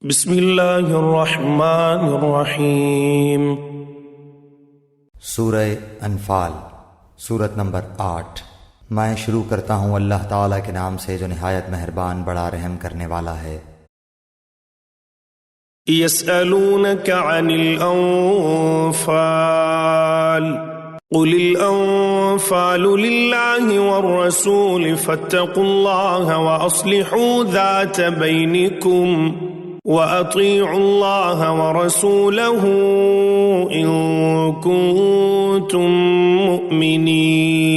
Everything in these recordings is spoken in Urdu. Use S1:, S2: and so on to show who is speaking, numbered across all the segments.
S1: بسم اللہ الرحمن الرحیم۔
S2: سورہ انفال، سورت نمبر 8۔ میں شروع کرتا ہوں اللہ تعالیٰ کے نام سے جو نہایت مہربان بڑا رحم کرنے والا ہے۔
S1: یسألونک عن الانفال قل الانفال للہ والرسول فاتقوا اللہ واصلحوا ذات بینکم وَأَطِيعُوا اللَّهَ وَرَسُولَهُ إِن كُنتُم مُّؤْمِنِينَ۔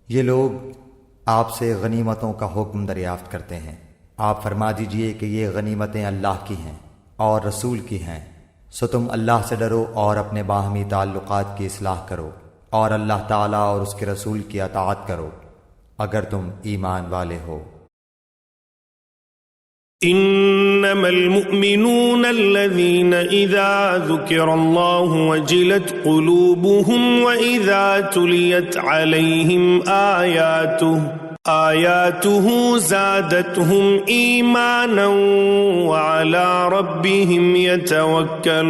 S2: یہ لوگ آپ سے غنیمتوں کا حکم دریافت کرتے ہیں، آپ فرما دیجئے کہ یہ غنیمتیں اللہ کی ہیں اور رسول کی ہیں، سو تم اللہ سے ڈرو اور اپنے باہمی تعلقات کی اصلاح کرو اور اللہ تعالیٰ اور اس کے رسول کی اطاعت کرو اگر تم ایمان والے ہو۔
S1: انما المؤمنون الذين اذا ذكر الله وجلت قلوبهم واذا تليت عليهم آياته زادتهم ايمانا وعلى ربهم يتوكلون۔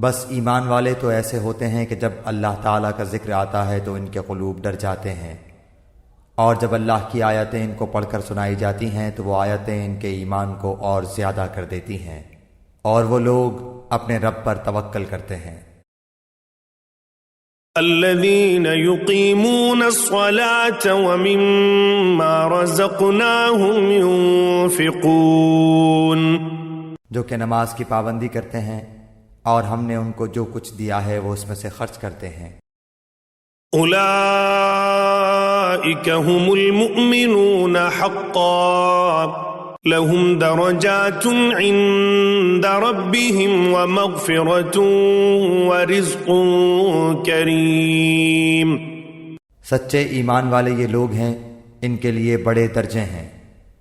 S2: بس ایمان والے تو ایسے ہوتے ہیں کہ جب اللہ تعالیٰ کا ذکر آتا ہے تو ان کے قلوب ڈر جاتے ہیں، اور جب اللہ کی آیتیں ان کو پڑھ کر سنائی جاتی ہیں تو وہ آیتیں ان کے ایمان کو اور زیادہ کر دیتی ہیں، اور وہ لوگ اپنے رب پر توکل کرتے ہیں۔
S1: الذين يقيمون الصلاة ومما رزقناهم ينفقون،
S2: جو کہ نماز کی پابندی کرتے ہیں اور ہم نے ان کو جو کچھ دیا ہے وہ اس میں سے خرچ کرتے ہیں۔
S1: اولئک هم المؤمنون حقا لهم درجات عند ربهم ومغفرة ورزق کریم۔
S2: سچے ایمان والے یہ لوگ ہیں، ان کے لیے بڑے درجے ہیں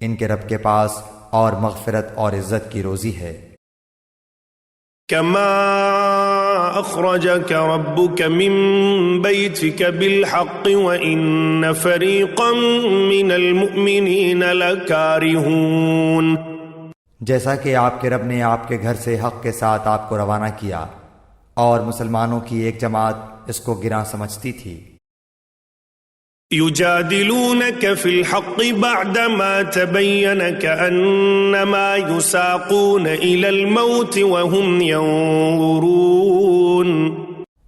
S2: ان کے رب کے پاس، اور مغفرت اور عزت کی روزی ہے۔
S1: كما أخرجك ربك من بيتك بالحق وإن فريقا من المؤمنين لكارهون،
S2: جیسا کہ آپ کے رب نے آپ کے گھر سے حق کے ساتھ آپ کو روانہ کیا، اور مسلمانوں کی ایک جماعت اس کو گراں سمجھتی تھی۔
S1: يجادلونك في الحق بعدما تبين كأنما يساقون إلى الموت وهم ينظرون،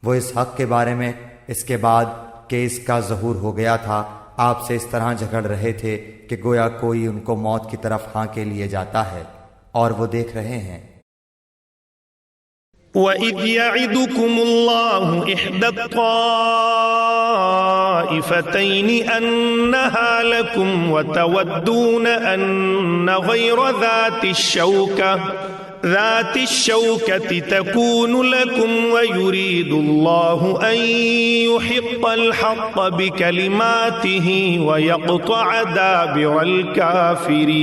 S2: وہ اس حق کے بارے میں اس کے بعد کہ اس کا ظہور ہو گیا تھا آپ سے اس طرح جھگڑ رہے تھے کہ گویا کوئی ان کو موت کی طرف ہانکے لیے جاتا ہے، اور وہ دیکھ رہے ہیں۔
S1: وَإِذْ يَعِدُكُمُ اللَّهُ إِحْدَى الطَّائِفَتَيْنِ أَنَّهَا لَكُمْ وَتَوَدُّونَ أَنَّ غَيْرَ ذَاتِ الشَّوْكَةِ تَكُونُ لَكُمْ وَيُرِيدُ اللَّهُ أَن يُحِقَّ الْحَقَّ بِكَلِمَاتِهِ وَيَقْطَعَ دَابِرَ الْكَافِرِينَ۔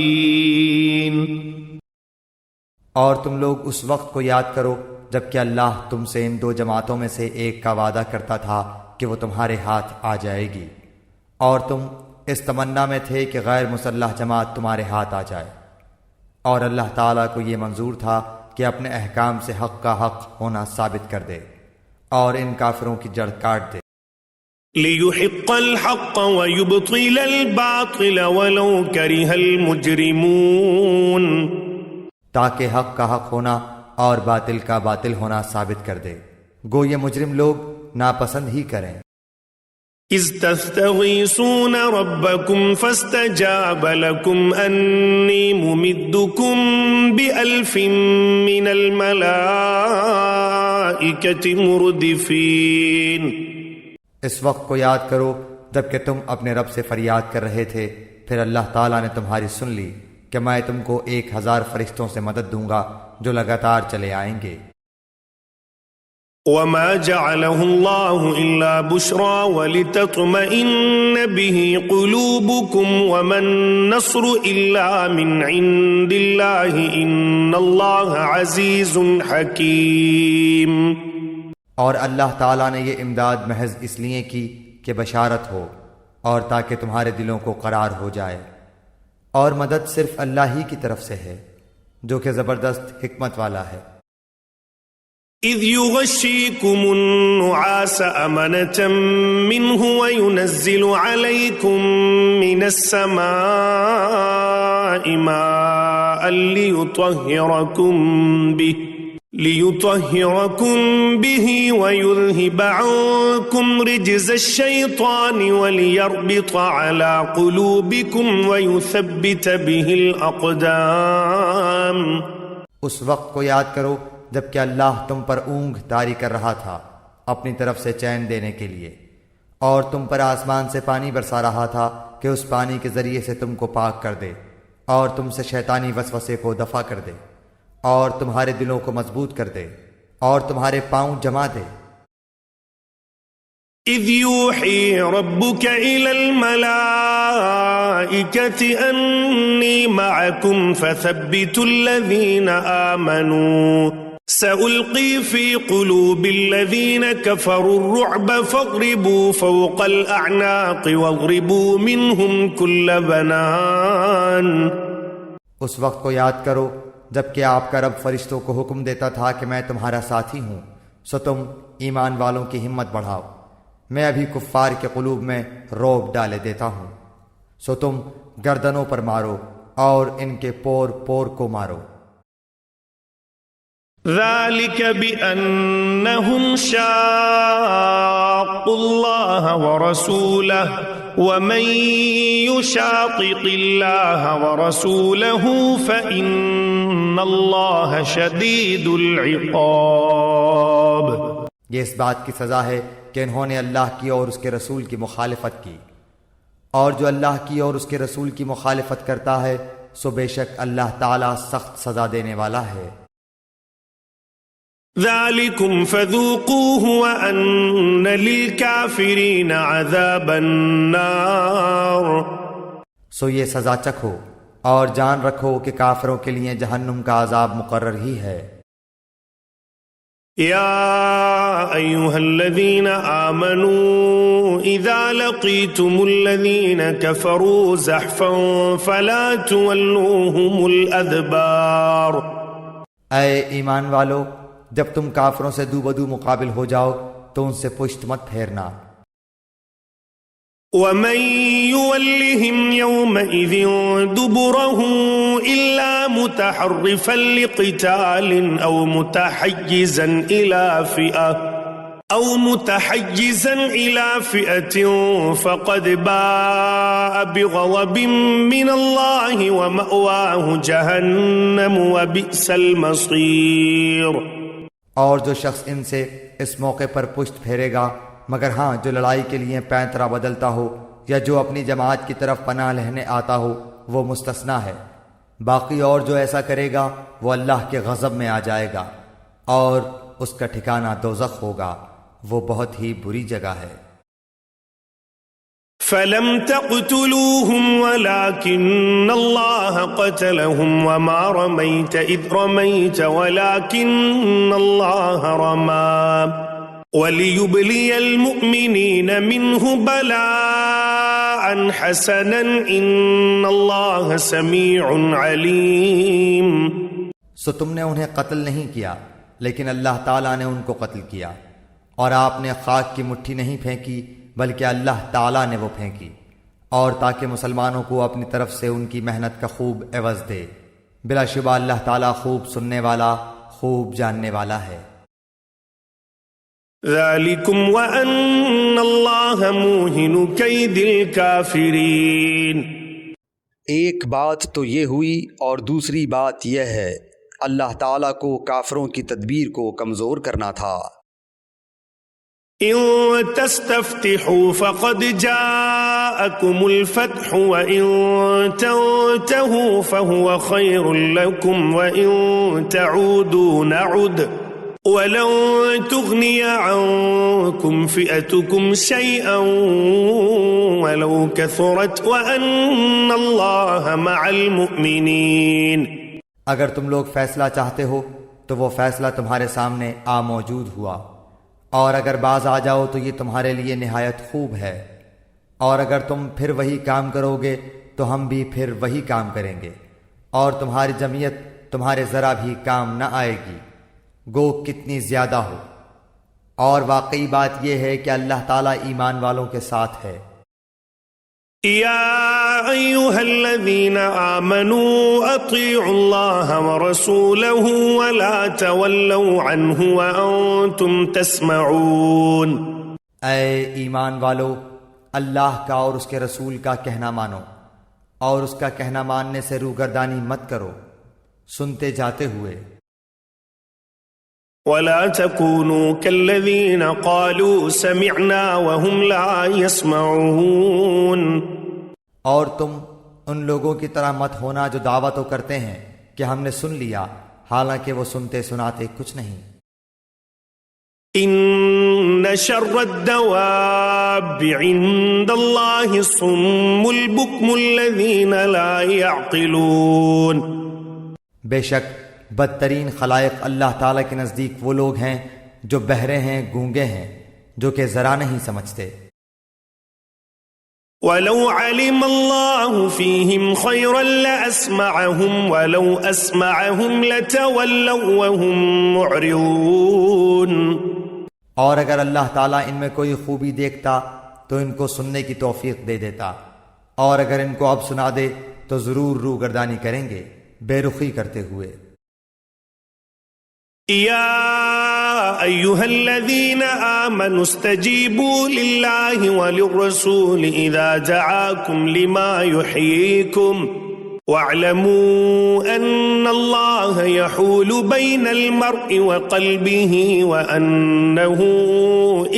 S2: اور تم لوگ اس وقت کو یاد کرو جبکہ اللہ تم سے ان دو جماعتوں میں سے ایک کا وعدہ کرتا تھا کہ وہ تمہارے ہاتھ آ جائے گی، اور تم اس تمنا میں تھے کہ غیر مسلح جماعت تمہارے ہاتھ آ جائے، اور اللہ تعالیٰ کو یہ منظور تھا کہ اپنے احکام سے حق کا حق ہونا ثابت کر دے اور ان کافروں کی جڑ کاٹ دے۔
S1: لِيُحِقَّ الْحَقَّ وَيُبْطِلَ الْبَاطِلَ وَلَوْ كَرِهَ الْمُجْرِمُونَ،
S2: تاکہ حق کا حق ہونا اور باطل کا باطل ہونا ثابت کر دے، گو یہ مجرم لوگ ناپسند ہی کریں۔
S1: اذ تستغیثون ربکم فاستجاب لکم انی ممدکم بألف من الملائکۃ مردفین۔
S2: اس وقت کو یاد کرو جبکہ تم اپنے رب سے فریاد کر رہے تھے، پھر اللہ تعالیٰ نے تمہاری سن لی کہ میں تم کو 1000 فرشتوں سے مدد دوں گا جو لگاتار چلے آئیں گے۔
S1: وما جعله الله إلا بشرى ولتطمئن به قلوبكم وما النصر إلا من عند الله إن الله عزيز حكيم۔
S2: اور اللہ تعالیٰ نے یہ امداد محض اس لیے کی کہ بشارت ہو اور تاکہ تمہارے دلوں کو قرار ہو جائے، اور مدد صرف اللہ ہی کی طرف سے ہے جو کہ زبردست حکمت والا ہے۔
S1: إذ يغشيكم النعاس أمنة منه وينزل عليكم من السماء ماء ليطهركم به ويذهب عنكم رجز الشيطان وليربط على قلوبكم ويثبت به الأقدام۔
S2: اس وقت کو یاد کرو جب کہ اللہ تم پر اونگ طاری کر رہا تھا اپنی طرف سے چین دینے کے لیے، اور تم پر آسمان سے پانی برسا رہا تھا کہ اس پانی کے ذریعے سے تم کو پاک کر دے اور تم سے شیطانی وسوسے کو دفع کر دے اور تمہارے دلوں کو مضبوط کر دے اور تمہارے پاؤں جما دے۔
S1: إذ يوحي ربك إلى الملائكة أني معكم فثبتوا الذين آمنوا سألقي في قلوب الذين كفروا الرعب فاضربوا فوق الأعناق واضربوا منهم كل بنان۔
S2: اس وقت کو یاد کرو جب کہ آپ کا رب فرشتوں کو حکم دیتا تھا کہ میں تمہارا ساتھی ہوں، سو تم ایمان والوں کی ہمت بڑھاؤ، میں ابھی کفار کے قلوب میں رعب ڈالے دیتا ہوں، سو تم گردنوں پر مارو اور ان کے پور پور کو مارو۔
S1: ذلك بأنهم شاقوا الله ورسوله ومن يشاقق الله ورسوله فإن الله شديد العقاب۔
S2: یہ اس بات کی سزا ہے کہ انہوں نے اللہ کی اور اس کے رسول کی مخالفت کی، اور جو اللہ کی اور اس کے رسول کی مخالفت کرتا ہے سو بے شک اللہ تعالی سخت سزا دینے والا ہے۔
S1: ذلكم فذوقوه وأن للكافرين عذاب النار۔
S2: سو یہ سزا چکھو اور جان رکھو کہ کافروں کے لیے جہنم کا عذاب مقرر ہی ہے۔
S1: يا أيها الذين آمنوا إذا لقيتم الذين كفروا زحفا فلا تولوهم الأدبار۔
S2: اے ایمان والو، جب تم کافروں سے دو بدو مقابل ہو جاؤ تو ان سے پشت مت پھیرنا۔
S1: ومن يولهم يومئذ دبره إلا متحرفا لقتال أو متحيزا إلى فئة فقد باء بغضب من الله ومأواه جهنم وبئس المصير۔
S2: اور جو شخص ان سے اس موقع پر پشت پھیرے گا، مگر ہاں جو لڑائی کے لیے پینترا بدلتا ہو یا جو اپنی جماعت کی طرف پناہ لینے آتا ہو وہ مستثنا ہے، باقی اور جو ایسا کرے گا وہ اللہ کے غضب میں آ جائے گا اور اس کا ٹھکانہ دوزخ ہوگا، وہ بہت ہی بری جگہ ہے۔
S1: فلم تقتلوهم ولكن الله قتلهم وما رميت إذ رميت ولكن الله رمى وليبلي المؤمنين منه بلاء حسنا إن الله سميع عليم۔
S2: سو تم نے انہیں قتل نہیں کیا لیکن اللہ تعالیٰ نے ان کو قتل کیا، اور آپ نے خاک کی مٹھی نہیں پھینکی بلکہ اللہ تعالیٰ نے وہ پھینکی، اور تاکہ مسلمانوں کو اپنی طرف سے ان کی محنت کا خوب عوض دے۔ بلا شبہ اللہ تعالیٰ خوب سننے والا، خوب جاننے والا ہے۔
S1: ذالکم وان اللہ موہن کید الکافرین۔
S3: ایک بات تو یہ ہوئی اور دوسری بات یہ ہے اللہ تعالیٰ کو کافروں کی تدبیر کو کمزور کرنا تھا۔
S1: ان تستفتحوا فقد جاءكم الفتح وان تنتهوا فهو خير لكم وان تعودوا نعد ولن تغني عنكم فئتكم شيئا ولو كثرت وان الله مع المؤمنين۔
S2: اگر تم لوگ فیصلہ چاہتے ہو تو وہ فیصلہ تمہارے سامنے موجود ہوا، اور اگر باز آ جاؤ تو یہ تمہارے لیے نہایت خوب ہے، اور اگر تم پھر وہی کام کرو گے تو تو ہم بھی پھر وہی کام کریں گے، اور تمہاری جمعیت تمہارے ذرا بھی کام نہ آئے گی، گو کتنی زیادہ ہو۔ اور واقعی بات یہ ہے کہ اللہ تعالیٰ ایمان والوں کے ساتھ ہے۔
S1: يا أيها الذين آمنوا أطيعوا الله ورسوله ولا تولوا عنه وأنتم تسمعون۔
S2: اے ایمان والو، اللہ کا اور اس کے رسول کا کہنا مانو، اور اس کا کہنا ماننے سے روگردانی مت کرو، سنتے جاتے ہوئے۔
S1: ولا تكونوا كالذين قالوا سمعنا وهم لا يسمعون۔
S2: اور تم ان لوگوں کی طرح مت ہونا جو دعویٰ تو کرتے ہیں کہ ہم نے سن لیا، حالانکہ وہ سنتے سناتے کچھ نہیں۔
S1: ان شر الدواب عند الله الصم البكم الذين لا يعقلون۔
S2: بے شک بدترین خلائق اللہ تعالیٰ کے نزدیک وہ لوگ ہیں جو بہرے ہیں، گونگے ہیں، جو کہ ذرا نہیں سمجھتے۔
S1: ولو علم الله فيهم خيرا لأسمعهم ولو أسمعهم لتولوا وهم معرضون۔
S2: اور اگر اللہ تعالیٰ ان میں کوئی خوبی دیکھتا تو ان کو سننے کی توفیق دے دیتا، اور اگر ان کو اب سنا دے تو ضرور روگردانی کریں گے، بے رخی کرتے ہوئے۔
S1: يا أيها الذين آمنوا استجيبوا لله وللرسول إذا دعاكم لما يحييكم واعلموا أن الله يحول بين المرء وقلبه وأنه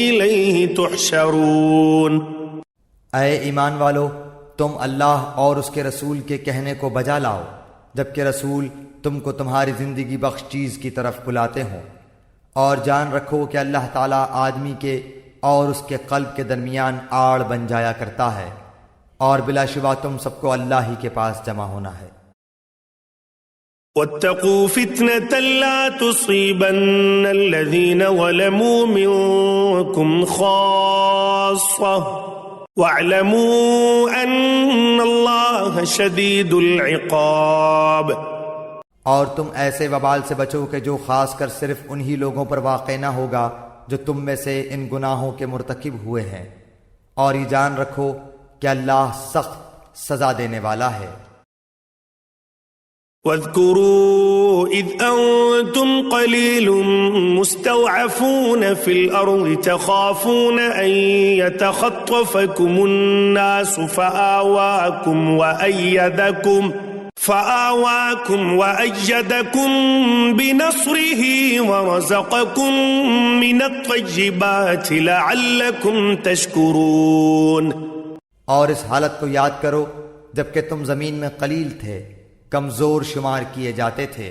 S1: إليه تحشرون۔
S2: اے ایمان والو، تم اللہ اور اس کے رسول کے کہنے کو بجا لاؤ جبکہ رسول تم کو تمہاری زندگی بخش چیز کی طرف بلاتے ہوں، اور جان رکھو کہ اللہ تعالیٰ آدمی کے اور اس کے قلب کے درمیان آڑ بن جایا کرتا ہے، اور بلا شبہ تم سب کو اللہ ہی کے پاس جمع ہونا ہے۔
S1: واتقوا فتنة لا تصيبن الذين ظلموا منكم خاصة واعلموا أن الله شديد العقاب۔
S2: اور تم ایسے وبال سے بچو کہ جو خاص کر صرف انہی لوگوں پر واقع نہ ہوگا جو تم میں سے ان گناہوں کے مرتکب ہوئے ہیں، اور یہ جان رکھو کہ اللہ سخت سزا دینے والا ہے۔
S1: واذكروا إذ أنتم قليل مستضعفون في الأرض تخافون أن يتخطفكم الناس فآواكم وأيدكم بنصره ورزقكم من الطيبات لعلكم تشكرون۔
S2: اور اس حالت کو یاد کرو جبکہ تم زمین میں قلیل تھے، کمزور شمار کیے جاتے تھے،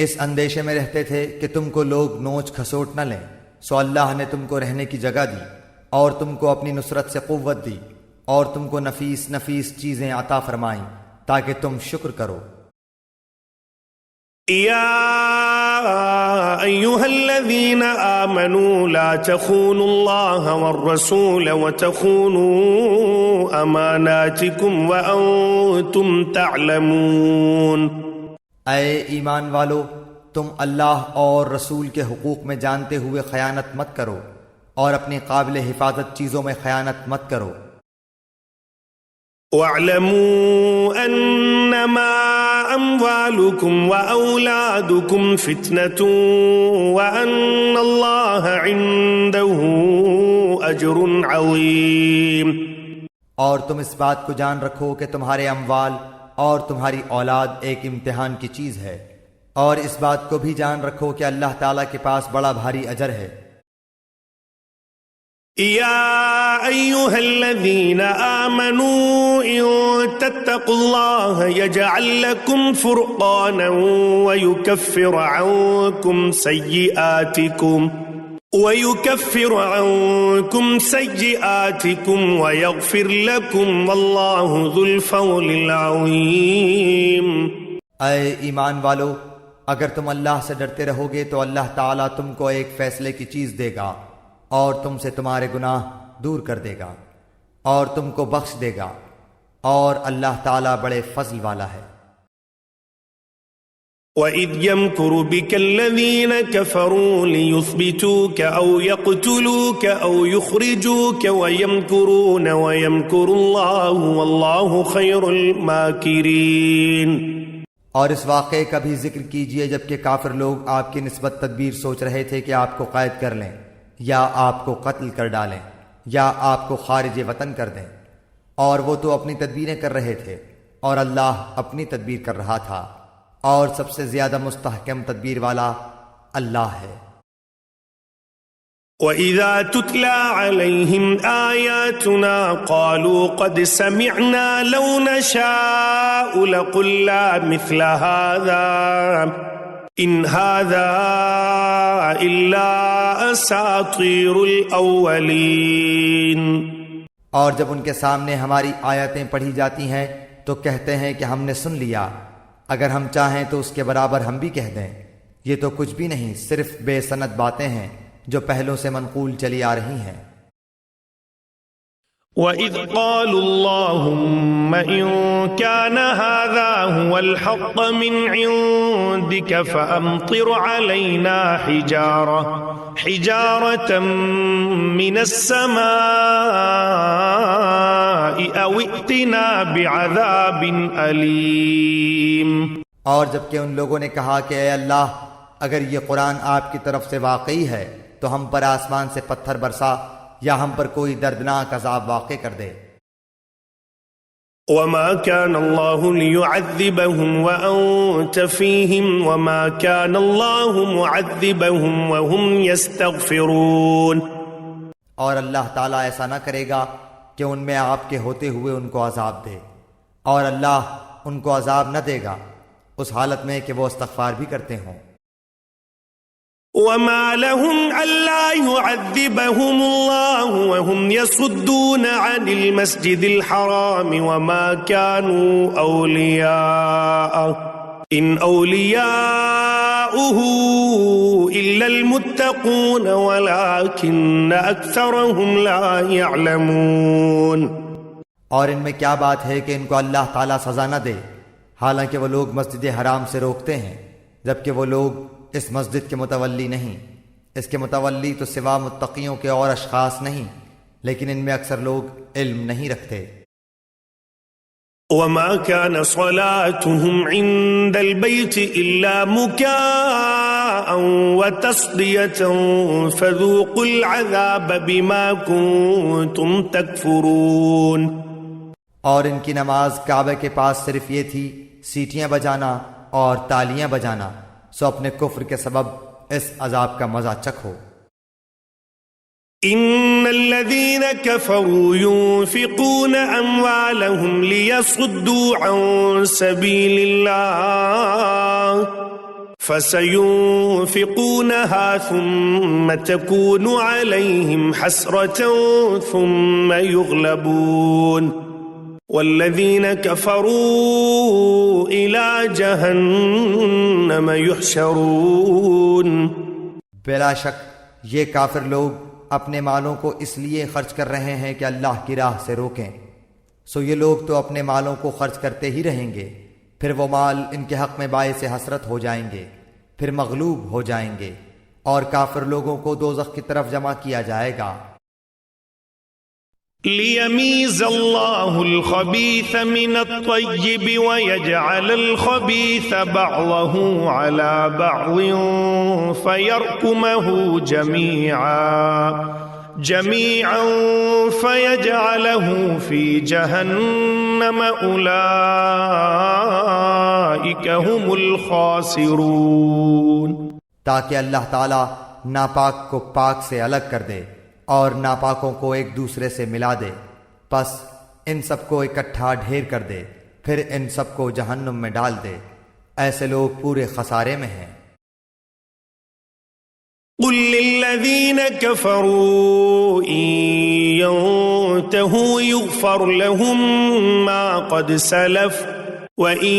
S2: اس اندیشے میں رہتے تھے کہ تم کو لوگ نوچ کھسوٹ نہ لیں، سو اللہ نے تم کو رہنے کی جگہ دی اور تم کو اپنی نصرت سے قوت دی، اور تم کو نفیس نفیس چیزیں عطا فرمائیں تاکہ تم شکر کرو۔
S1: يا أيها الذين آمنوا لا تخونوا الله والرسول وتخونوا أماناتكم وأنتم تعلمون۔
S2: اے ایمان والو، تم اللہ اور رسول کے حقوق میں جانتے ہوئے خیانت مت کرو، اور اپنی قابل حفاظت چیزوں میں خیانت مت کرو۔
S1: واعلموا انما اموالكم واولادكم فتنة وان الله عنده اجر عظيم۔
S2: اور تم اس بات کو جان رکھو کہ تمہارے اموال اور تمہاری اولاد ایک امتحان کی چیز ہے، اور اس بات کو بھی جان رکھو کہ اللہ تعالیٰ کے پاس بڑا بھاری اجر ہے۔
S1: يا أيها الذين آمنوا إن تتقوا الله يجعل لكم فرقانا ويكفر عنكم سيئاتكم ويغفر لكم والله ذو الفضل العظيم۔
S2: اے ایمان والو، اگر تم اللہ سے ڈرتے رہو گے تو اللہ تعالیٰ تم کو ایک فیصلے کی چیز دے گا اور تم سے تمہارے گناہ دور کر دے گا اور تم کو بخش دے گا، اور اللہ تعالیٰ بڑے فضل والا ہے۔
S1: وَإِذْ يَمْكُرُ بِكَ الَّذِينَ كَفَرُوا لِيُثْبِتُوكَ أَوْ يَقْتُلُوكَ أَوْ يُخْرِجُوكَ وَيَمْكُرُونَ وَيَمْكُرُ اللَّهُ وَاللَّهُ خَيْرُ الْمَاكِرِينَ۔
S2: اور اس واقعے کا بھی ذکر کیجئے جبکہ کافر لوگ آپ کی نسبت تدبیر سوچ رہے تھے کہ آپ کو قید کر لیں یا آپ کو قتل کر ڈالیں یا آپ کو خارج وطن کر دیں، اور وہ تو اپنی تدبیریں کر رہے تھے اور اللہ اپنی تدبیر کر رہا تھا، اور سب سے زیادہ مستحکم تدبیر والا اللہ ہے۔
S1: وَإِذَا تُتْلَى عَلَيْهِمْ آيَاتُنَا قَالُوا قَدْ سَمِعْنَا لَوْ نَشَاءُ لَقُلْنَا مِثْلَ هَذَا إِنْ هَذَا إِلَّا أَسَاطِيرُ الْأَوَّلِينَ۔
S2: اور جب ان کے سامنے ہماری آیتیں پڑھی جاتی ہیں تو کہتے ہیں کہ ہم نے سن لیا، اگر ہم چاہیں تو اس کے برابر ہم بھی کہہ دیں، یہ تو کچھ بھی نہیں، صرف بے سند باتیں ہیں جو پہلوں سے منقول چلی آ رہی ہیں۔
S1: وَإِذْ قَالُوا اللَّهُمَّ إِن كَانَ هَذَا هُوَ الْحَقَّ مِنْ عِندِكَ فَأَمْطِرْ عَلَيْنَا حِجَارَةً مِّنَ السَّمَاءِ أَوْ ائْتِنَا بِعَذَابٍ أَلِيمٍ۔
S2: اور جبکہ ان لوگوں نے کہا کہ اے اللہ، اگر یہ قرآن آپ کی طرف سے واقعی ہے تو ہم پر آسمان سے پتھر برسا یا ہم پر کوئی دردناک عذاب واقع کر دے۔
S1: وَمَا كَانَ اللَّهُ لِيُعَذِّبَهُمْ وَأَنْتَ فِيهِمْ وَمَا كَانَ اللَّهُ مُعَذِّبَهُمْ وَهُمْ يَسْتَغْفِرُونَ۔
S2: اور اللہ تعالیٰ ایسا نہ کرے گا کہ ان میں آپ کے ہوتے ہوئے ان کو عذاب دے، اور اللہ ان کو عذاب نہ دے گا اس حالت میں کہ وہ استغفار بھی کرتے ہوں۔
S1: وَمَا لَهُمْ أَلَّا يُعَذِّبَهُمُ اللَّهُ وَهُمْ يَصُدُّونَ عَنِ الْمَسْجِدِ الْحَرَامِ وَمَا كَانُوا أَوْلِيَاءَهُ إِنْ أَوْلِيَاؤُهُ إِلَّا الْمُتَّقُونَ وَلَكِنَّ أَكْثَرَهُمْ لَا يَعْلَمُونَ۔
S2: اور ان میں کیا بات ہے کہ ان کو اللہ تعالیٰ سزا نہ دے، حالانکہ وہ لوگ مسجد حرام سے روکتے ہیں، جبکہ وہ لوگ اس مسجد کے متولی نہیں، اس کے متولی تو سوا متقیوں کے اور اشخاص نہیں، لیکن ان میں اکثر لوگ علم نہیں رکھتے۔
S1: وَمَا كَانَ صَلَاتُهُمْ عِندَ الْبَيْتِ إِلَّا مُكَاءً وَتَصْدِيَةً فَذُوقُوا الْعَذَابَ بِمَا كُنتُمْ تَكْفُرُونَ۔
S2: اور ان کی نماز کعبے کے پاس صرف یہ تھی، سیٹیاں بجانا اور تالیاں بجانا، سو اپنے کفر کے سبب اس عذاب کا مزہ چکھو۔
S1: ان الذين كفروا ينفقون اموالهم ليصدوا عن سبيل الله فسينفقونها ثم تكون عليهم حسرة ثم يغلبون والذين كفروا إلى جهنم يحشرون۔
S2: بلا شک یہ کافر لوگ اپنے مالوں کو اس لیے خرچ کر رہے ہیں کہ اللہ کی راہ سے روکیں، سو یہ لوگ تو اپنے مالوں کو خرچ کرتے ہی رہیں گے، پھر وہ مال ان کے حق میں باعث حسرت ہو جائیں گے، پھر مغلوب ہو جائیں گے، اور کافر لوگوں کو دوزخ کی طرف جمع کیا جائے گا۔
S1: لِيَمِيزَ اللَّهُ الْخَبِيثَ مِنَ الطَّيِّبِ وَيَجْعَلَ الْخَبِيثَ بَعْضَهُ عَلَى بَعْضٍ فَيَرْكُمَهُ جَمِيعًا فَيَجْعَلَهُ فِي جَهَنَّمَ أُولَئِكَ هُمُ الْخَاسِرُونَ۔
S2: تاکہ اللہ تعالی ناپاک کو پاک سے الگ کر دے اور ناپاکوں کو ایک دوسرے سے ملا دے، پس ان سب کو اکٹھا ڈھیر کر دے، پھر ان سب کو جہنم میں ڈال دے، ایسے لوگ پورے خسارے میں ہیں۔
S1: قل للذین کفروا ان ينتهوا یغفر لهم ما قد سلف وَإِن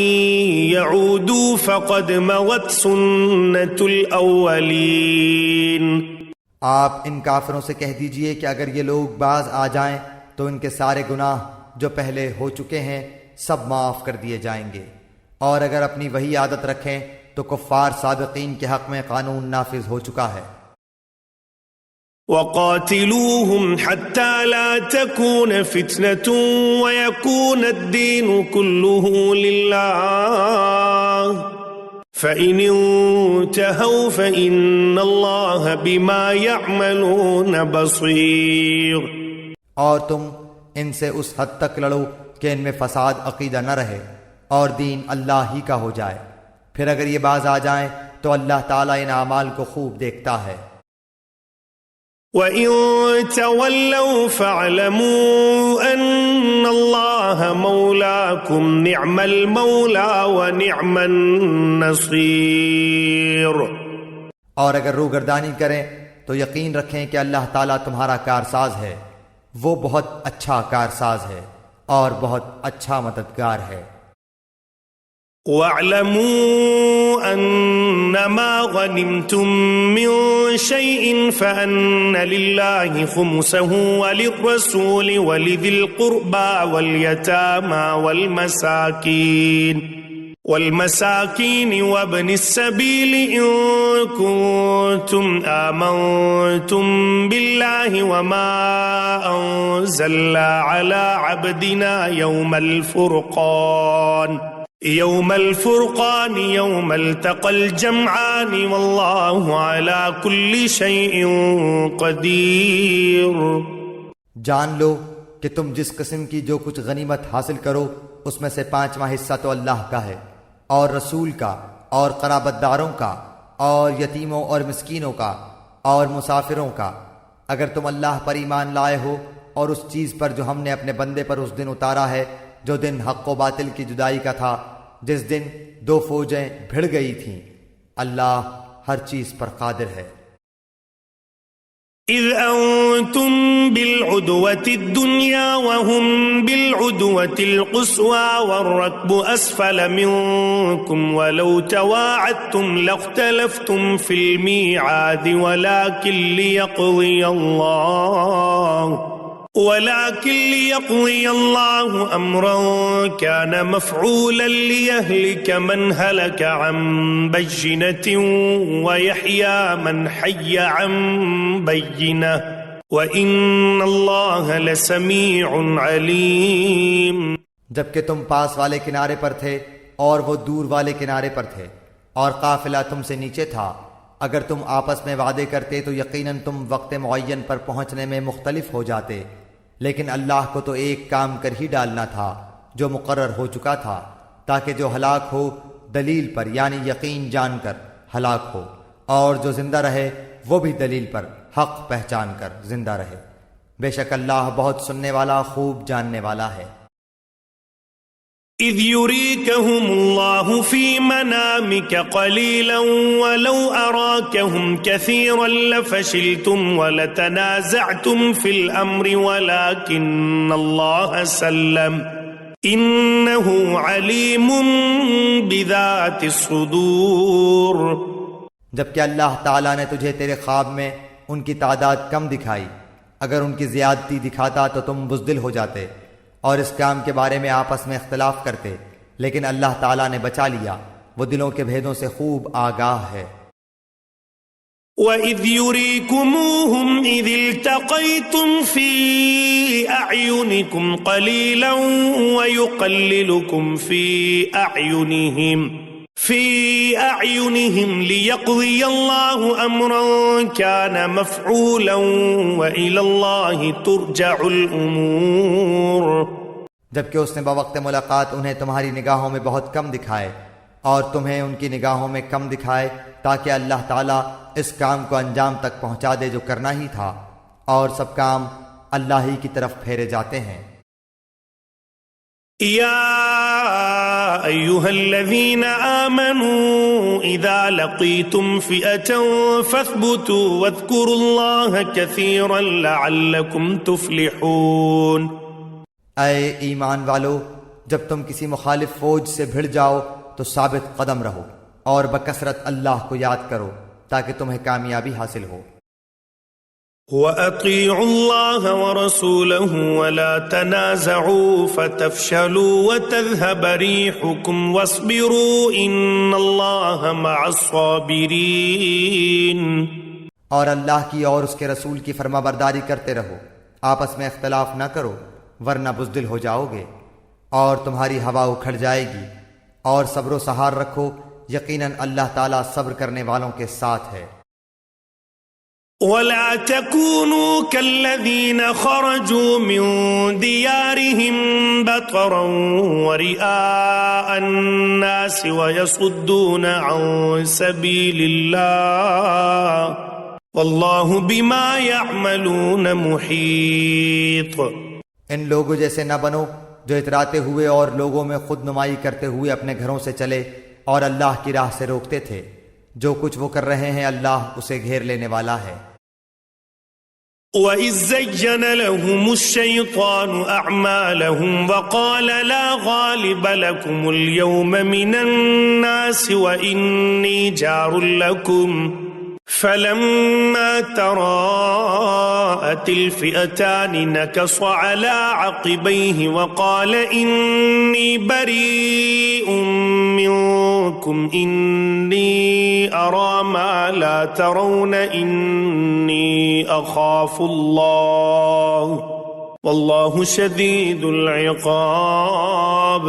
S1: يَعُودُوا فَقَدْ مَوَتْ سُنَّةُ الْأَوَّلِينَ۔
S2: آپ ان کافروں سے کہہ دیجئے کہ اگر یہ لوگ باز آ جائیں تو ان کے سارے گناہ جو پہلے ہو چکے ہیں سب معاف کر دیے جائیں گے، اور اگر اپنی وہی عادت رکھیں تو کفار سابقین کے حق میں قانون نافذ ہو چکا ہے۔
S1: وقاتلوهم حتى لا تكون فتنة ويكون الدين كله لله فإن انتهوا فإن الله بما يعملون بصير۔
S2: اور تم ان سے اس حد تک لڑو کہ ان میں فساد عقیدہ نہ رہے اور دین اللہ ہی کا ہو جائے، پھر اگر یہ باز آ جائیں تو اللہ تعالیٰ ان اعمال کو خوب دیکھتا ہے۔
S1: وَإِن تَوَلَّوْا فَاعْلَمُوا أَنَّ اللَّهَ مَوْلَاكُمْ نِعْمَ الْمَوْلَى وَنِعْمَ النَّصِيرُ۔
S2: اور اگر روگردانی کریں تو یقین رکھیں کہ اللہ تعالیٰ تمہارا کارساز ہے، وہ بہت اچھا کارساز ہے اور بہت اچھا مددگار ہے۔
S1: وَاعْلَمُوا أَنَّمَا غَنِمْتُم مِّن شَيْءٍ فَأَنَّ لِلَّهِ خُمُسَهُ وَلِلرَّسُولِ وَلِذِي الْقُرْبَى وَالْيَتَامَى وَالْمَسَاكِينِ وَابْنِ السَّبِيلِ إِن كُنتُمْ آمَنتُم بِاللَّهِ وَمَا أَنزَلْنَا عَلَى عَبْدِنَا يَوْمَ الفرقان يوم التقى الجمعان والله على كل شيء قدير۔
S2: جان لو کہ تم جس قسم کی جو کچھ غنیمت حاصل کرو اس میں سے 5واں حصہ تو اللہ کا ہے، اور رسول کا، اور قرابت داروں کا، اور یتیموں اور مسکینوں کا، اور مسافروں کا، اگر تم اللہ پر ایمان لائے ہو اور اس چیز پر جو ہم نے اپنے بندے پر اس دن اتارا ہے، جو دن حق و باطل کی جدائی کا تھا، جس دن 2 فوجیں بھڑ گئی تھیں۔ اللہ ہر چیز پر قادر ہے۔
S1: إذ أنتم بالعدوة الدنيا وهم بالعدوة القصوى والركب أسفل منكم ولو تواعدتم لاختلفتم في الميعاد ولكن ليقضي الله أمرا كان مفعولا ليهلك من هلك عن بينة ويحيى من حي عن بينة وإن الله لسميع عليم۔
S2: جبکہ تم پاس والے کنارے پر تھے اور وہ دور والے کنارے پر تھے، اور قافلہ تم سے نیچے تھا، اگر تم آپس میں وعدے کرتے تو یقیناً تم وقت معین پر پہنچنے میں مختلف ہو جاتے، لیکن اللہ کو تو ایک کام کر ہی ڈالنا تھا جو مقرر ہو چکا تھا، تاکہ جو ہلاک ہو دلیل پر یعنی یقین جان کر ہلاک ہو، اور جو زندہ رہے وہ بھی دلیل پر حق پہچان کر زندہ رہے۔ بے شک اللہ بہت سننے والا خوب جاننے والا ہے۔
S1: إذ يريكهم الله في منامك قليلا ولو أراكهم كثيرا لفشلتم ولتنازعتم في الأمر ولكن الله سلم إنه عليم بذات الصدور۔
S2: جبکہ اللہ تعالیٰ نے تجھے تیرے خواب میں ان کی تعداد کم دکھائی، اگر ان کی زیادتی دکھاتا تو تم بزدل ہو جاتے اور اس کام کے بارے میں آپس میں اختلاف کرتے، لیکن اللہ تعالیٰ نے بچا لیا، وہ دلوں کے بھیدوں سے خوب آگاہ ہے۔
S1: وَإِذْ يُرِيكُمُوهُمْ إِذِ الْتَقَيْتُمْ فِي أَعْيُنِكُمْ قَلِيلًا وَيُقَلِّلُكُمْ فِي أَعْيُنِهِمْ لِيَقْضِيَ اللَّهُ أَمْرًا كَانَ مَفْعُولًا وَإِلَى اللَّهِ تُرْجَعُ الْأُمُورُ۔
S2: جبکہ اس نے بوقت ملاقات انہیں تمہاری نگاہوں میں بہت کم دکھائے اور تمہیں ان کی نگاہوں میں کم دکھائے، تاکہ اللہ تعالیٰ اس کام کو انجام تک پہنچا دے جو کرنا ہی تھا، اور سب کام اللہ ہی کی طرف پھیرے جاتے ہیں۔
S1: يا أيها الذين آمنوا إذا لقيتم فئة فاثبتوا واذكروا الله كثيرا لعلكم تفلحون۔
S2: اے ایمان والو، جب تم کسی مخالف فوج سے بھڑ جاؤ تو ثابت قدم رہو اور بکثرت اللہ کو یاد کرو تاکہ تمہیں کامیابی حاصل ہو۔
S1: وَأَطِيعُوا اللَّهَ وَرَسُولَهُ وَلَا تَنَازَعُوا فَتَفْشَلُوا وَتَذْهَبَ رِيحُكُمْ وَاصْبِرُوا إِنَّ اللَّهَ مَعَ الصَّابِرِينَ۔
S2: اور اللہ کی اور اس کے رسول کی فرما برداری کرتے رہو، آپس میں اختلاف نہ کرو ورنہ بزدل ہو جاؤ گے اور تمہاری ہوا اکھڑ جائے گی، اور صبر و سہار رکھو، یقیناً اللہ تعالیٰ صبر کرنے والوں کے ساتھ ہے۔
S1: وَلَا تَكُونُوا كَالَّذِينَ خَرَجُوا مِن دِيَارِهِمْ بَطَرًا وَرِئَاءَ النَّاسِ وَيَصُدُّونَ عَن سَبِيلِ اللَّهِ وَاللَّهُ بِمَا يَعْمَلُونَ مُحِيطٌ۔
S2: ان لوگوں جیسے نہ بنو جو اتراتے ہوئے اور لوگوں میں خود نمائی کرتے ہوئے اپنے گھروں سے چلے اور اللہ کی راہ سے روکتے تھے، جو کچھ وہ کر رہے ہیں اللہ اسے گھیر لینے والا ہے۔
S1: وَإِذْ زَيَّنَ لَهُمُ الشَّيْطَانُ أَعْمَالَهُمْ وَقَالَ لَا غَالِبَ لَكُمُ الْيَوْمَ مِنَ النَّاسِ وَإِنِّي جَارٌ لَكُمْ فَلَمَّا تَرَاءَتِ الْفِئَتَانِ نَكَصَ عَلَى عَقِبَيْهِ وَقَالَ إِنِّي بَرِيءٌ مِّنكُمْ إِنِّي أَرَى مَا لَا تَرَوْنَ إِنِّي أَخَافُ اللَّهَ وَاللَّهُ شَدِيدُ الْعِقَابِ۔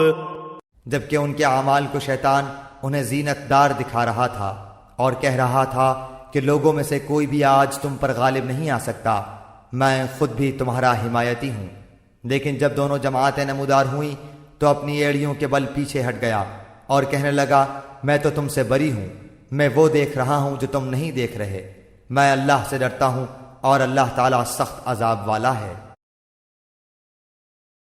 S2: جبکہ ان کے اعمال کو شیطان انہیں زینت دار دکھا رہا تھا اور کہہ رہا تھا کہ لوگوں میں سے کوئی بھی آج تم پر غالب نہیں آ سکتا، میں خود بھی تمہارا حمایتی ہوں۔ لیکن جب دونوں جماعتیں نمودار ہوئیں تو اپنی ایڑیوں کے بل پیچھے ہٹ گیا اور کہنے لگا میں تو تم سے بری ہوں، میں وہ دیکھ رہا ہوں جو تم نہیں دیکھ رہے، میں اللہ سے ڈرتا ہوں اور اللہ تعالیٰ سخت عذاب والا ہے۔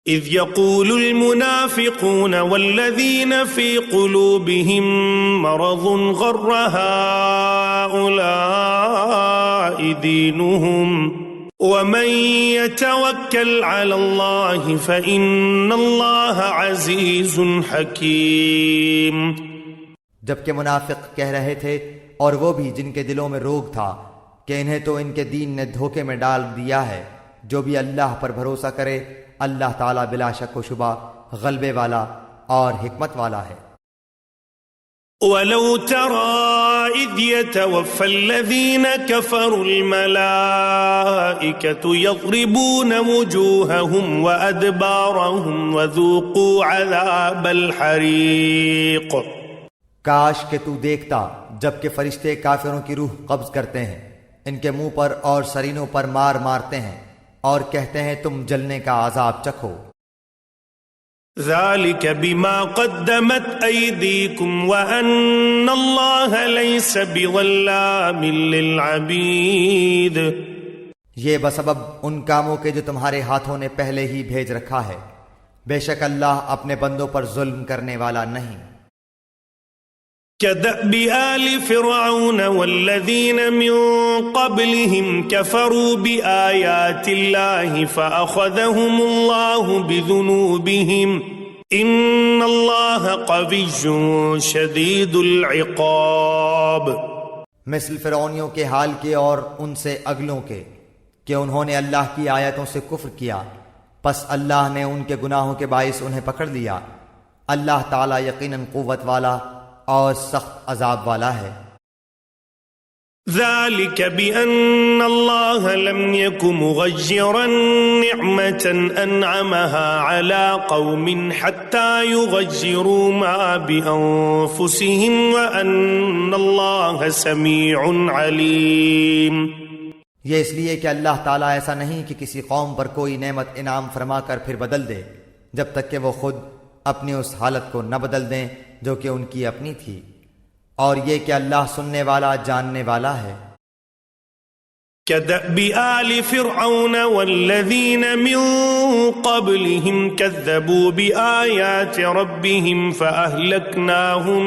S1: اذ يقول المنافقون والذين في قلوبهم مرض غر هؤلاء دينهم ومن يتوكل على الله فإن الله عزيز حكيم۔
S2: جبکہ منافق کہہ رہے تھے، اور وہ بھی جن کے دلوں میں روگ تھا، کہ انہیں تو ان کے دین نے دھوکے میں ڈال دیا ہے، جو بھی اللہ پر بھروسہ کرے اللہ تعالیٰ بلا شک و شبہ غلبے والا اور حکمت والا ہے۔
S1: وَلَوْ تَرَى إِذْ يَتَوَفَّى الَّذِينَ كَفَرُوا الْمَلَائِكَةُ يَضْرِبُونَ وُجُوهَهُمْ وَأَدْبَارَهُمْ وَذُوقُوا عَذَابَ الْحَرِيقِ۔
S2: کاش کہ تو دیکھتا جبکہ فرشتے کافروں کی روح قبض کرتے ہیں، ان کے منہ پر اور سرینوں پر مارتے ہیں اور کہتے ہیں تم جلنے کا عذاب چکھو۔
S1: ذَلِكَ بِمَا قَدَّمَتْ أَيْدِيكُمْ وَأَنَّ اللَّهَ لَيْسَ بِظَلَّامٍ لِّلْعَبِيدِ۔
S2: یہ بسبب ان کاموں کے جو تمہارے ہاتھوں نے پہلے ہی بھیج رکھا ہے، بے شک اللہ اپنے بندوں پر ظلم کرنے والا نہیں۔
S1: كَدَأْبِ آلِ فِرْعَوْنَ وَالَّذِينَ مِن قَبْلِهِمْ كَفَرُوا بِآيَاتِ اللَّهِ فَأَخَذَهُمُ اللَّهُ بِذُنُوبِهِمْ إِنَّ اللَّهَ قَوِيٌّ شَدِيدُ الْعِقَابِ۔
S2: مثل فرعونیوں کے حال کے اور ان سے اگلوں کے کہ انہوں نے اللہ کی آیتوں سے کفر کیا، پس اللہ نے ان کے گناہوں کے باعث انہیں پکڑ لیا، اللہ تعالیٰ یقیناً قوت والا اور سخت عذاب والا ہے۔
S1: ذَلِكَ بِأَنَّ اللَّهَ لَمْ يَكُ مُغَيِّرًا نِعْمَةً أَنْعَمَهَا عَلَى قَوْمٍ حَتَّى يُغَيِّرُوا مَا بِأَنفُسِهِمْ وَأَنَّ اللَّهَ سَمِيعٌ عَلِيمٌ۔
S2: یہ اس لیے کہ اللہ تعالیٰ ایسا نہیں کہ کسی قوم پر کوئی نعمت انعام فرما کر پھر بدل دے، جب تک کہ وہ خود اپنی اس حالت کو نہ بدل دیں جو کہ ان کی اپنی تھی، اور یہ کہ اللہ سننے والا جاننے والا ہے۔
S1: كَدَأْبِ آلِ فِرْعَوْنَ وَالَّذِينَ مِن قَبْلِهِمْ كَذَّبُوا بِآيَاتِ رَبِّهِمْ فَأَهْلَكْنَاهُمْ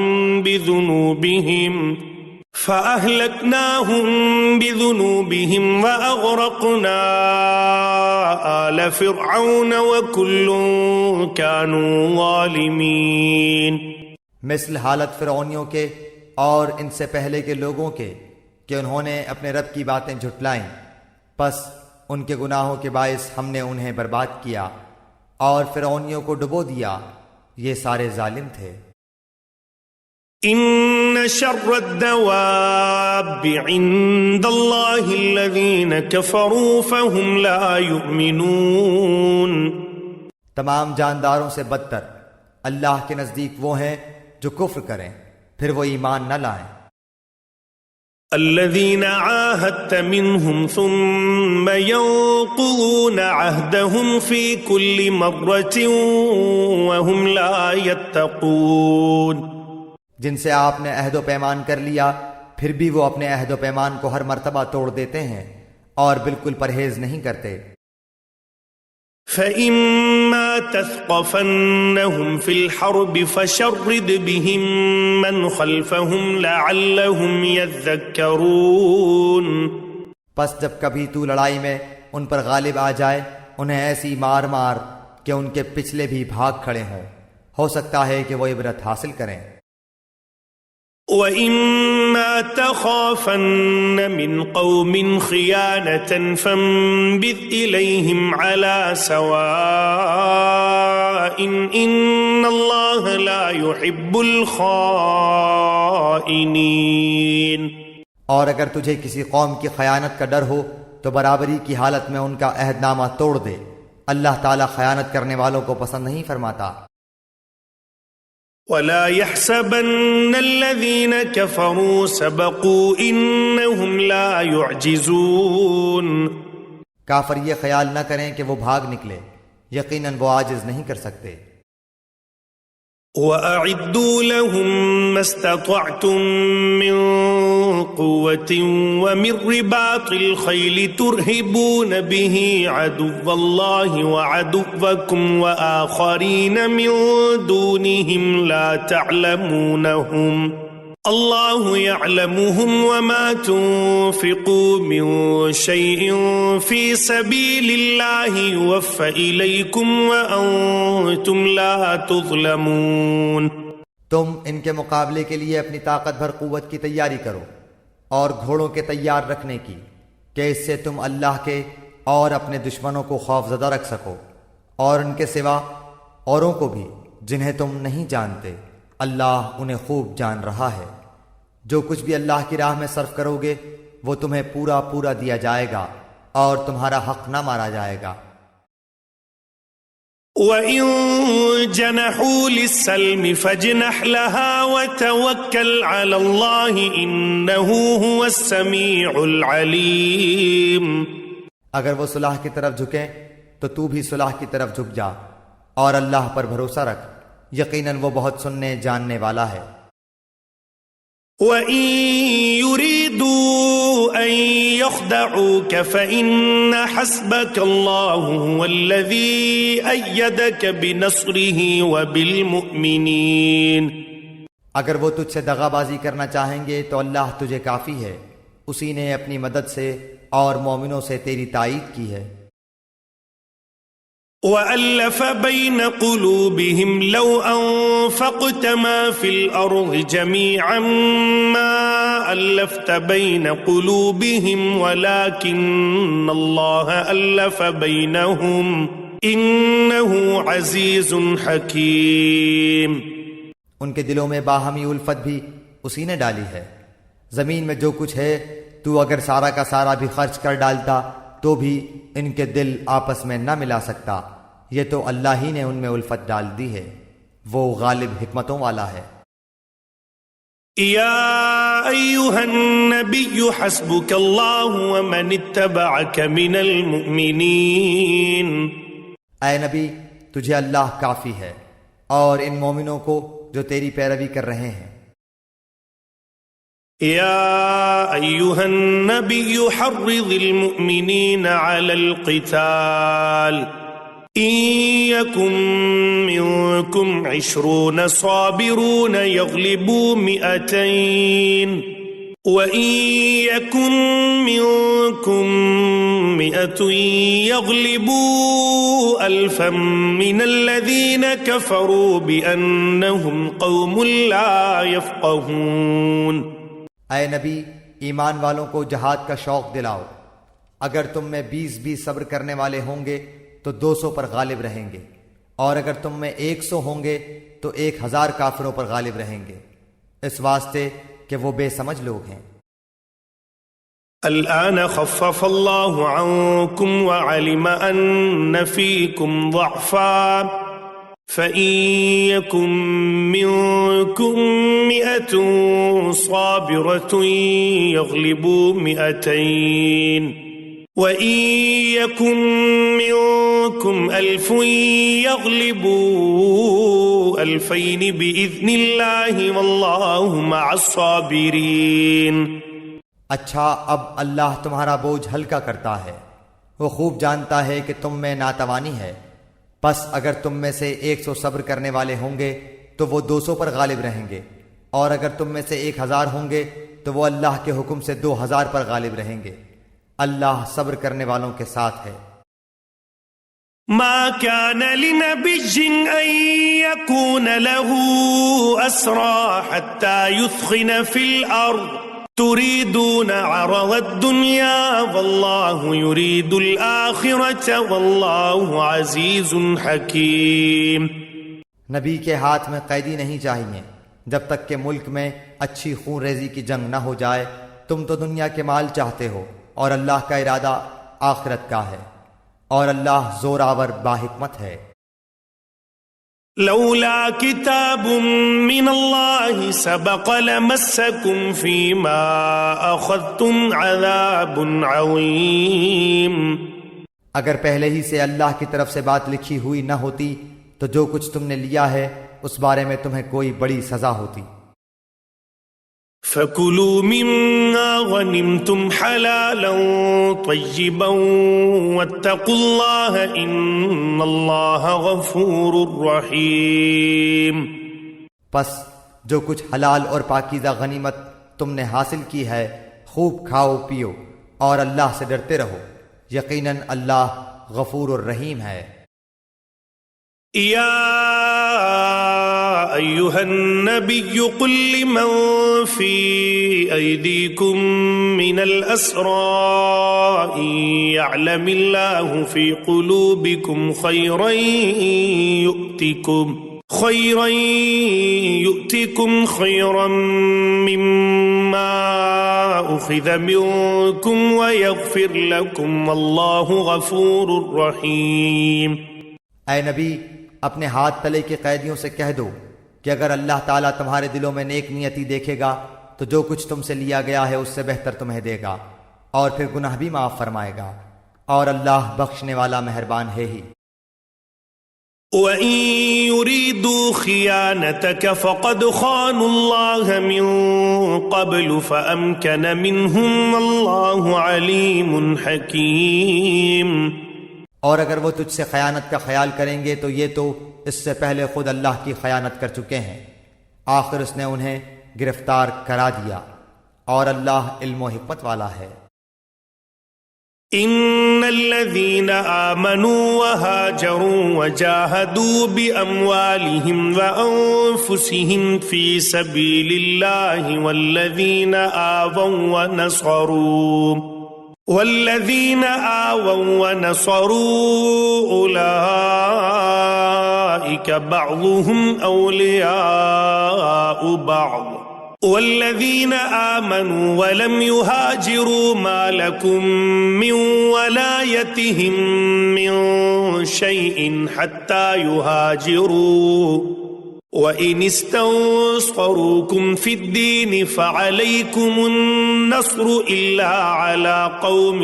S1: بِذُنُوبِهِمْ وَأَغْرَقْنَا آلَ فِرْعَوْنَ وَكُلٌّ كَانُوا ظَالِمِينَ۔
S2: مثل حالت فرعونیوں کے اور ان سے پہلے کے لوگوں کے کہ انہوں نے اپنے رب کی باتیں جھٹلائیں، پس ان کے گناہوں کے باعث ہم نے انہیں برباد کیا اور فرعونیوں کو ڈبو دیا، یہ سارے ظالم تھے۔
S1: ان شر الدواب عند اللہ الذین کفروا فهم لا یؤمنون،
S2: تمام جانداروں سے بدتر اللہ کے نزدیک وہ ہیں جو کفر کریں پھر وہ ایمان نہ لائیں۔
S1: الذين عاهدت منهم ثم ينقضون عهدهم في كل مرة وهم لا يتقون،
S2: جن سے آپ نے عہد و پیمان کر لیا پھر بھی وہ اپنے عہد و پیمان کو ہر مرتبہ توڑ دیتے ہیں اور بالکل پرہیز نہیں کرتے۔
S1: فَإِمَّا تَثْقَفَنَّهُمْ فِي الْحَرْبِ فَشَرِّدْ بِهِمْ مَنْ خَلْفَهُمْ لَعَلَّهُمْ يَذَّكَّرُونَ،
S2: پس جب کبھی تو لڑائی میں ان پر غالب آ جائے انہیں ایسی مار مار کہ ان کے پچھلے بھی بھاگ کھڑے ہوں، ہو سکتا ہے کہ وہ عبرت حاصل کریں۔
S1: وَإِمَّا تَخَافَنَّ مِنْ قَوْمٍ خِيَانَةً فَانبِذْ إِلَيْهِمْ عَلَى سَوَاءٍ إِنَّ اللَّهَ لَا يُحِبُّ الْخَائِنِينَ،
S2: اور اگر تجھے کسی قوم کی خیانت کا ڈر ہو تو برابری کی حالت میں ان کا عہد نامہ توڑ دے، اللہ تعالیٰ خیانت کرنے والوں کو پسند نہیں فرماتا۔
S1: وَلَا يَحْسَبَنَّ الَّذِينَ كَفَرُوا سَبَقُوا إِنَّهُمْ لَا يُعْجِزُونَ،
S2: کافر یہ خیال نہ کریں کہ وہ بھاگ نکلے، یقیناً وہ عاجز نہیں کر سکتے۔
S1: وَأَعِدُّوا لَهُم مَّا اسْتَطَعْتُم مِّن قُوَّةٍ وَمِن رِّبَاطِ الْخَيْلِ تُرْهِبُونَ بِهِ عَدُوَّ اللَّهِ وَعَدُوَّكُمْ وَآخَرِينَ مِن دُونِهِمْ لَا تَعْلَمُونَهُمْ اللَّهُ يَعْلَمُهُمْ وَمَا تُنفِقُوا مِن شَيْءٍ فِي سَبِيلِ اللَّهِ يُوَفَّ إِلَيْكُمْ وَأَنتُمْ لَا تُظْلَمُونَ،
S2: تم ان کے مقابلے کے لیے اپنی طاقت بھر قوت کی تیاری کرو اور گھوڑوں کے تیار رکھنے کی کہ اس سے تم اللہ کے اور اپنے دشمنوں کو خوف زدہ رکھ سکو، اور ان کے سوا اوروں کو بھی جنہیں تم نہیں جانتے، اللہ انہیں خوب جان رہا ہے۔ جو کچھ بھی اللہ کی راہ میں صرف کرو گے وہ تمہیں پورا پورا دیا جائے گا اور تمہارا حق نہ مارا جائے گا۔
S1: وَإِن جَنَحُوا لِلسَّلْمِ فَاجْنَحْ لَهَا وَتَوَكَّلْ عَلَى اللَّهِ إِنَّهُ هُوَ السَّمِيعُ الْعَلِيمُ،
S2: اگر وہ صلح کی طرف جھکیں تو تو بھی صلح کی طرف جھک جا اور اللہ پر بھروسہ رکھ، یقیناً وہ بہت سننے جاننے والا ہے۔
S1: وَإِن يُرِيدُوا أَن يَخْدَعُوكَ فَإِنَّ حَسْبَكَ اللَّهُ هُوَ الَّذِي أَيَّدَكَ بِنَصْرِهِ وَبِالْمُؤْمِنِينَ،
S2: اگر وہ تجھ سے دغا بازی کرنا چاہیں گے تو اللہ تجھے کافی ہے، اسی نے اپنی مدد سے اور مومنوں سے تیری تائید کی ہے۔
S1: وَأَلَّفَ بَيْنَ قُلُوبِهِمْ لَوْ أَنفَقْتَ مَا فِي الْأَرْضِ جَمِيعًا مَا أَلَّفْتَ بَيْنَ قُلُوبِهِمْ وَلَكِنَّ اللَّهَ أَلَّفَ بَيْنَهُمْ إِنَّهُ عَزِيزٌ حَكِيمٌ،
S2: ان کے دلوں میں باہمی الفت بھی اسی نے ڈالی ہے۔ زمین میں جو کچھ ہے تو اگر سارا کا سارا بھی خرچ کر ڈالتا تو بھی ان کے دل آپس میں نہ ملا سکتا، یہ تو اللہ ہی نے ان میں الفت ڈال دی ہے، وہ غالب حکمتوں والا ہے۔
S1: یا ایھا النبی حسبک اللہ ومن اتبعک من المؤمنین،
S2: اے نبی تجھے اللہ کافی ہے اور ان مومنوں کو جو تیری پیروی کر رہے ہیں۔
S1: یا ایھا النبی حرض المؤمنین علی القتال ان یکن منکم 20 صابرون یغلبوا 200 وَإِن يَكُن مِّنكُم 100 يَغْلِبُوا 1000 مِّنَ الَّذِينَ كَفَرُوا بِأَنَّهُمْ قَوْمٌ لَّا يَفْقَهُونَ۔
S2: اے نبی ایمان والوں کو جہاد کا شوق دلاؤ، اگر تم میں 20 صبر کرنے والے ہوں گے تو 200 پر غالب رہیں گے، اور اگر تم میں 100 ہوں گے تو 1000 کافروں پر غالب رہیں گے، اس واسطے کہ وہ بے سمجھ لوگ ہیں۔
S1: الآن خفف الله عنكم وعلم أن فيكم ضعفا فإن يكن منكم 100 صابرة يغلبوا 200 وإن يكن منكم 1000 يغلبوا 2000 بإذن الله والله مع الصابرين۔
S2: اچھا، اب اللہ تمہارا بوجھ ہلکا کرتا ہے، وہ خوب جانتا ہے کہ تم میں ناتوانی ہے، پس اگر تم میں سے 100 صبر کرنے والے ہوں گے تو وہ 200 پر غالب رہیں گے، اور اگر تم میں سے 1000 ہوں گے تو وہ اللہ کے حکم سے 2000 پر غالب رہیں گے۔ اللہ صبر کرنے والوں کے ساتھ ہے۔
S1: ما كان لنبي أن يكون له أسرى حتى يثخن في الأرض تريدون عرض الدنيا والله يريد الآخرة والله عزيز حكيم۔
S2: نبی کے ہاتھ میں قیدی نہیں چاہیے جب تک کہ ملک میں اچھی خون ریزی کی جنگ نہ ہو جائے۔ تم تو دنیا کے مال چاہتے ہو اور اللہ کا ارادہ آخرت کا ہے، اور اللہ زوراور باحکمت ہے۔
S1: لولا كتاب من الله سبق لمسكم فيما أخذتم عذاب عظيم۔
S2: اگر پہلے ہی سے اللہ کی طرف سے بات لکھی ہوئی نہ ہوتی تو جو کچھ تم نے لیا ہے اس بارے میں تمہیں کوئی بڑی سزا ہوتی۔
S1: فَكُلُوا مِمَّا غَنِمْتُمْ حَلَالًا طَيِّبًا وَاتَّقُوا اللَّهَ إِنَّ اللَّهَ غَفُورٌ رَحِيمٌ۔
S2: پس جو کچھ حلال اور پاکیزہ غنیمت تم نے حاصل کی ہے خوب کھاؤ پیو اور اللہ سے ڈرتے رہو، یقیناً اللہ غفور الرحیم ہے۔
S1: یا أيها النبي قل لمن في أيديكم من الأسرى إن يعلم الله في قلوبكم خيرا يؤتكم خيرا مما أخذ منكم ويغفر لكم والله غفور رحيم۔
S2: اے نبی، اپنے ہاتھ تلے کے قیدیوں سے کہہ دو کہ اگر اللہ تعالیٰ تمہارے دلوں میں نیک نیتی دیکھے گا تو جو کچھ تم سے لیا گیا ہے اس سے بہتر تمہیں دے گا، اور پھر گناہ بھی معاف فرمائے گا، اور اللہ بخشنے والا مہربان ہے ہی۔
S1: وَإِن يُرِيدُوا خِيَانَتَكَ فَقَدْ خَانُوا اللَّهَ مِن قَبْلُ فَأَمْكَنَ مِنْهُمْ وَاللَّهُ عَلِيمٌ حَكِيمٌ۔
S2: اور اگر وہ تجھ سے خیانت کا خیال کریں گے تو یہ تو اس سے پہلے خود اللہ کی خیانت کر چکے ہیں، آخر اس نے انہیں گرفتار کرا دیا، اور اللہ علم و حکمت والا ہے۔
S1: ان الذين آمنوا وهاجروا وجاهدوا بأموالهم وأنفسهم في سبيل الله والذين آووا ونصروا أولئك بعضهم أولياء بعض والذين آمنوا ولم يهاجروا ما لكم من ولايتهم من شيء حتى يهاجروا وإن استنصروكم في الدين فعليكم النصر إلا على قوم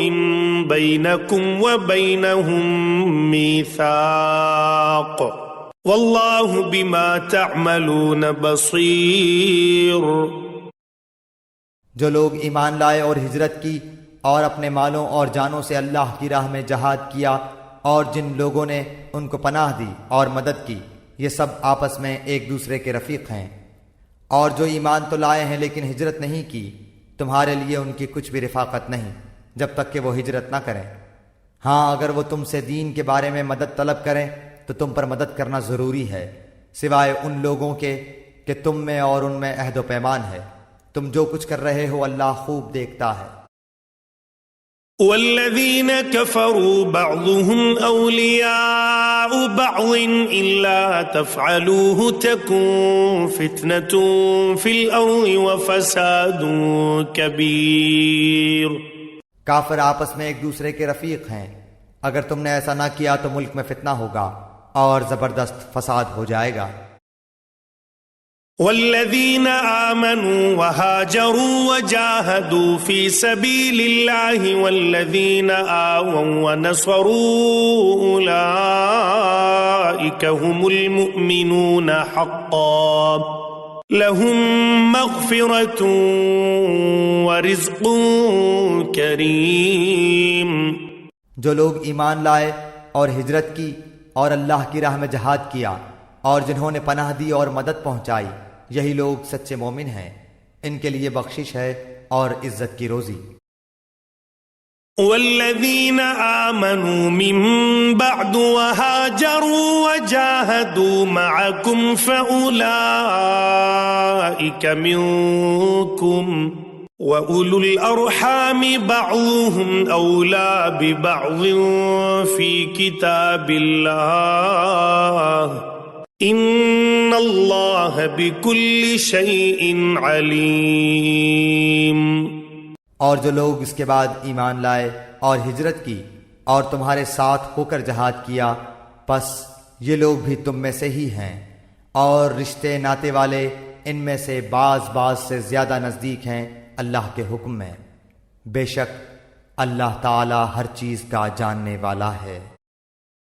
S1: بينكم وبينهم ميثاق واللہ بما تعملون بصیر۔
S2: جو لوگ ایمان لائے اور ہجرت کی اور اپنے مالوں اور جانوں سے اللہ کی راہ میں جہاد کیا، اور جن لوگوں نے ان کو پناہ دی اور مدد کی، یہ سب آپس میں ایک دوسرے کے رفیق ہیں۔ اور جو ایمان تو لائے ہیں لیکن ہجرت نہیں کی، تمہارے لیے ان کی کچھ بھی رفاقت نہیں جب تک کہ وہ ہجرت نہ کریں۔ ہاں، اگر وہ تم سے دین کے بارے میں مدد طلب کریں تو تم پر مدد کرنا ضروری ہے، سوائے ان لوگوں کے کہ تم میں اور ان میں عہد و پیمان ہے۔ تم جو کچھ کر رہے ہو اللہ خوب دیکھتا ہے۔
S1: والذين كفروا بعضهم أولياء بعض إلا تفعلوه تكن فتنة في الأرض وفساد كبير.
S2: کافر آپس میں ایک دوسرے کے رفیق ہیں، اگر تم نے ایسا نہ کیا تو ملک میں فتنہ ہوگا اور زبردست فساد ہو جائے گا.
S1: والذين آمنوا وهاجروا وجاهدوا في سبيل الله والذين آووا ونصروا أولئك هم المؤمنون حقا لهم مغفرة ورزق كريم.
S2: جو لوگ ایمان لائے اور ہجرت کی اور اللہ کی راہ میں جہاد کیا اور جنہوں نے پناہ دی اور مدد پہنچائی، یہی لوگ سچے مومن ہیں، ان کے لیے بخشش ہے اور عزت کی روزی.
S1: والذین آمنوا من بعد وهاجروا وجاهدوا معكم فأولئك منكم وَأُولُو الْأَرْحَامِ بَعْضُهُمْ أَوْلَى بِبَعْضٍ فِي كِتَابِ اللَّهِ إِنَّ اللَّهَ بِكُلِّ شَيْءٍ عَلِيمٌ.
S2: اور جو لوگ اس کے بعد ایمان لائے اور ہجرت کی اور تمہارے ساتھ ہو کر جہاد کیا، پس یہ لوگ بھی تم میں سے ہی ہیں، اور رشتے ناتے والے ان میں سے بعض سے زیادہ نزدیک ہیں اللہ کے حکم میں. بے شک اللہ تعالی ہر چیز کا جاننے والا ہے.